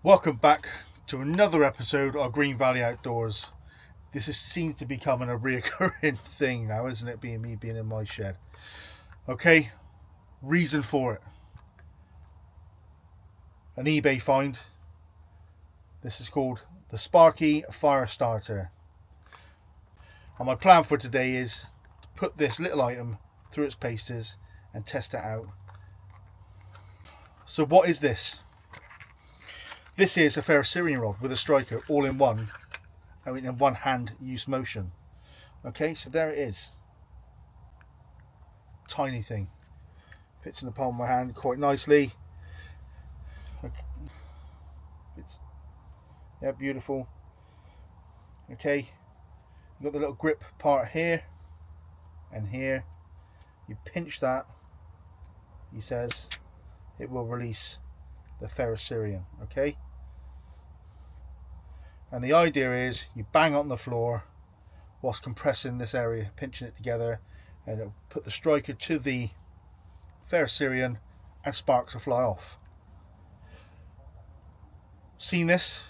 Welcome back to another episode of Green Valley Outdoors. Seems to be becoming a reoccurring thing now, isn't it? Being in my shed. Okay, reason for it. An eBay find. This is called the Sparky Fire Starter. And my plan for today is to put this little item through its paces and test it out. So what is this? This is a ferrocerium rod with a striker all in one. I mean, in one hand use motion. Okay, so there it is. Tiny thing. Fits in the palm of my hand quite nicely. Okay. Yeah, beautiful. Okay, you've got the little grip part here and here. You pinch that, he says, it will release the ferrocerium. Okay, and the idea is you bang on the floor whilst compressing this area, pinching it together, and it'll put the striker to the ferrocerium and sparks will fly off. Seen this,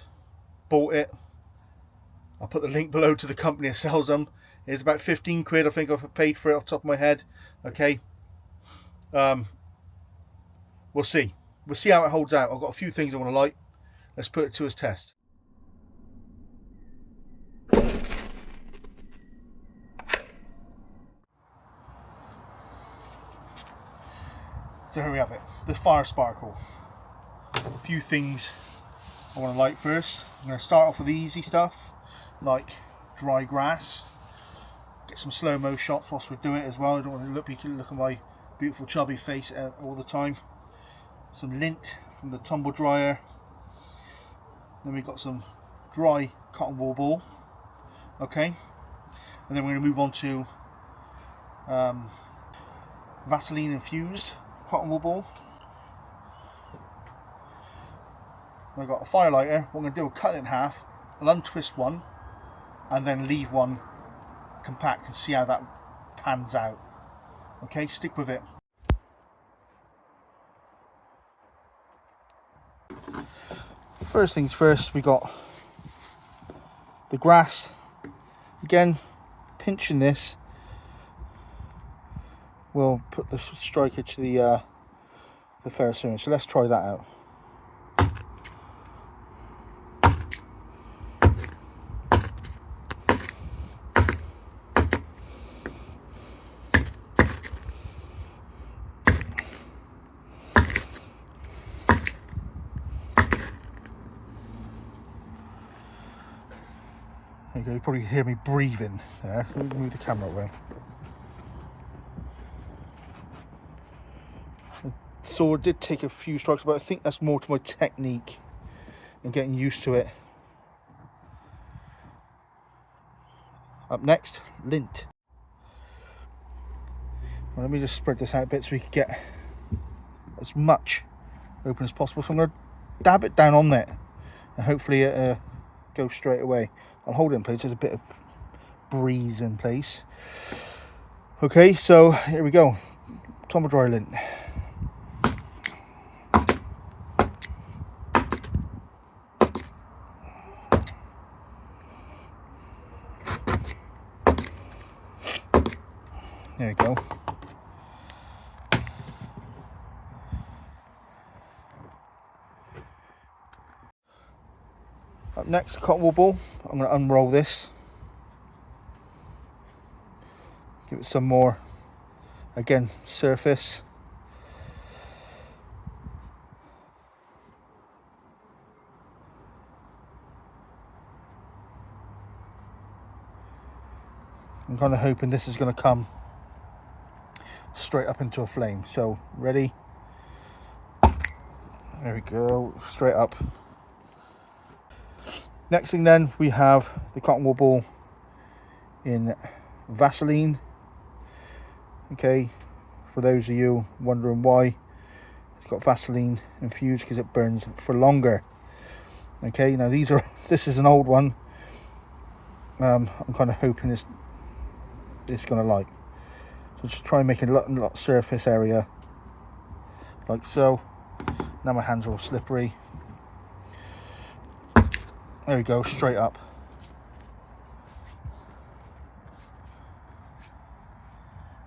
bought it. I'll put the link below to the company that sells them. It's about 15 quid I think I've paid for it off the top of my head. Okay, we'll see how it holds out. I've got a few things I want to light. Let's put it to its test. So here we have it, the fire sparkle. A few things I want to light first. I'm going to start off with the easy stuff, like dry grass. Get some slow-mo shots whilst we do it as well. I don't want to look at my beautiful chubby face all the time. Some lint from the tumble dryer. Then we've got some dry cotton wool ball. Okay, and then we're going to move on to Vaseline infused cotton wool ball. I've got a fire lighter. What I'm going to do is cut it in half. I'll untwist one and then leave one compact and see how that pans out. Okay, stick with it. First things first, we got the grass. Again, pinching this will put the striker to the ferrocerium. So let's try that out. There you go, you probably hear me breathing there. Let me move the camera away. So I did take a few strikes, but I think that's more to my technique and getting used to it. Up next, lint. Well, let me just spread this out a bit so we can get as much open as possible. So I'm going to dab it down on there and hopefully it goes straight away. I'll hold it in place, there's a bit of breeze in place. Okay, so here we go. Tumble dry lint. There you go. Up next, cotton wool ball. I'm going to unroll this. Give it some more, again, surface. I'm kind of hoping this is going to come straight up into a flame. So, ready? There we go, straight up. Next thing then, we have the cotton wool ball in Vaseline. Okay, for those of you wondering why it's got Vaseline infused, because it burns for longer. Okay, now this is an old one. I'm kind of hoping it's going to light. So just try and make a lot surface area like so. Now my hands are all slippery. There we go, straight up.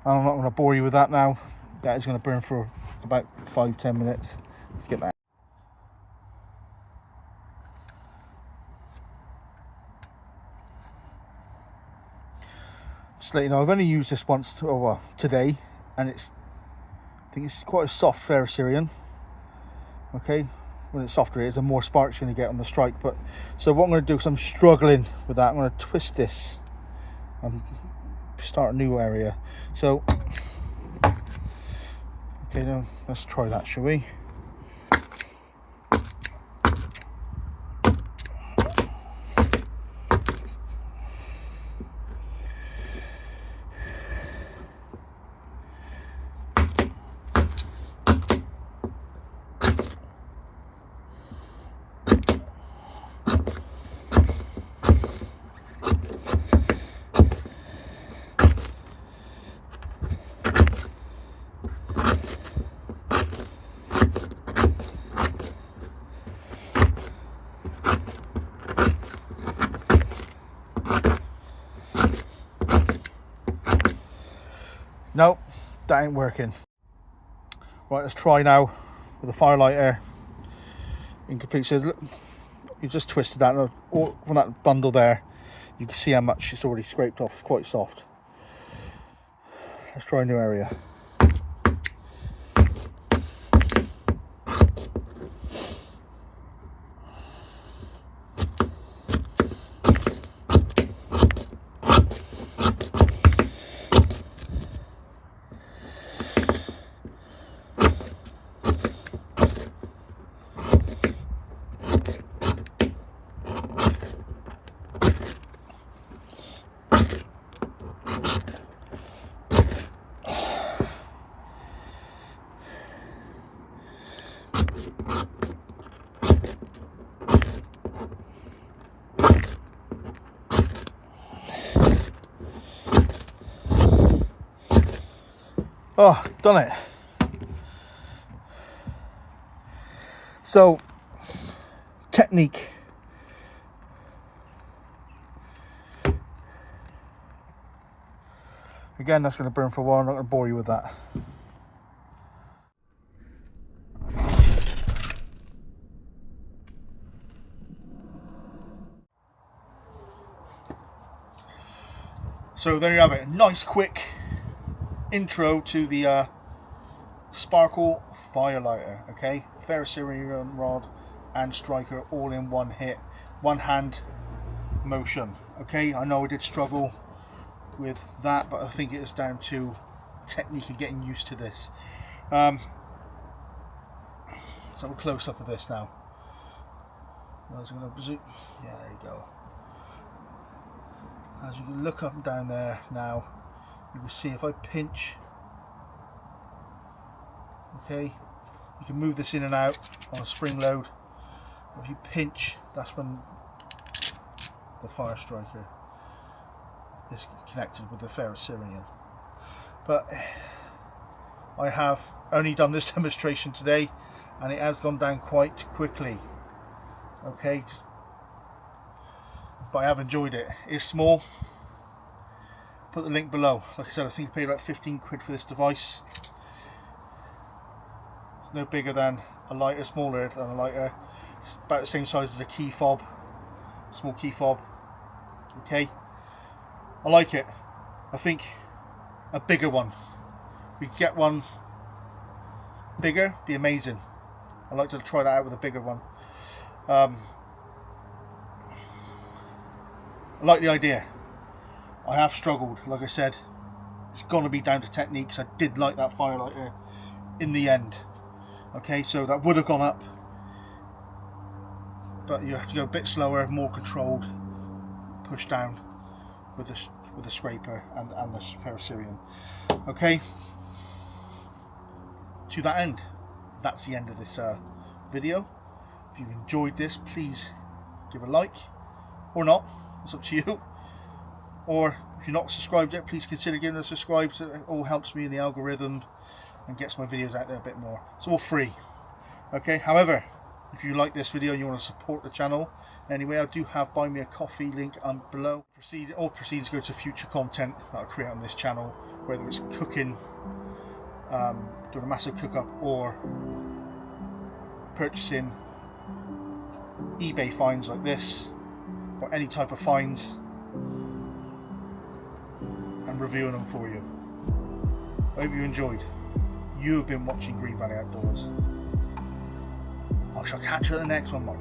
I'm not going to bore you with that now. That is going to burn for about 5-10 minutes. Let's get that. Just to let you know, I've only used this once today, and I think it's quite a soft ferrocerium. Okay, when it's softer, the more sparks you're going to get on the strike. But so what I'm going to do, because I'm struggling with that, I'm going to twist this and start a new area. So okay, now let's try that, shall we? Nope, that ain't working. Right, let's try now with a firelighter. Incomplete. So look, you just twisted that, or from that bundle there, you can see how much it's already scraped off. It's quite soft. Let's try a new area. Oh, done it. So, technique. Again, that's going to burn for a while. I'm not going to bore you with that. So there you have it. Nice quick intro to the Sparkle Firelighter. Okay, ferrocerium rod and striker all in one hit, one hand motion. Okay, I know I did struggle with that, but I think it is down to technique and getting used to this. Let's have a close up of this now. Yeah, there you go. As you can look up and down there now, you can see if I pinch, okay, you can move this in and out on a spring load. If you pinch, that's when the fire striker is connected with the ferrocerium. But I have only done this demonstration today, and it has gone down quite quickly. Okay, but I have enjoyed it. It's small. Put the link below. Like I said, I think I paid about 15 quid for this device. It's no bigger than a lighter, smaller than a lighter. It's about the same size as a key fob, small key fob. Okay, I like it. I think a bigger one. If we could get one bigger, be amazing. I'd like to try that out with a bigger one. I like the idea. I have struggled, like I said. It's gonna be down to techniques. I did like that firelighter in the end. Okay, so that would have gone up, but you have to go a bit slower, more controlled, push down with the scraper and the ferrocerium. Okay, to that end, that's the end of this video. If you've enjoyed this, please give a like, or not, it's up to you. Or if you're not subscribed yet, please consider giving a subscribe. It all helps me in the algorithm and gets my videos out there a bit more. It's all free. Okay, however, If you like this video and you want to support the channel anyway, I do have Buy Me a Coffee link below. All proceeds go to future content that I create on this channel, whether it's cooking, doing a massive cook up, or purchasing eBay finds like this, or any type of finds, and reviewing them for you. I hope you enjoyed. You have been watching Green Valley Outdoors. I shall catch you at the next one, Mike.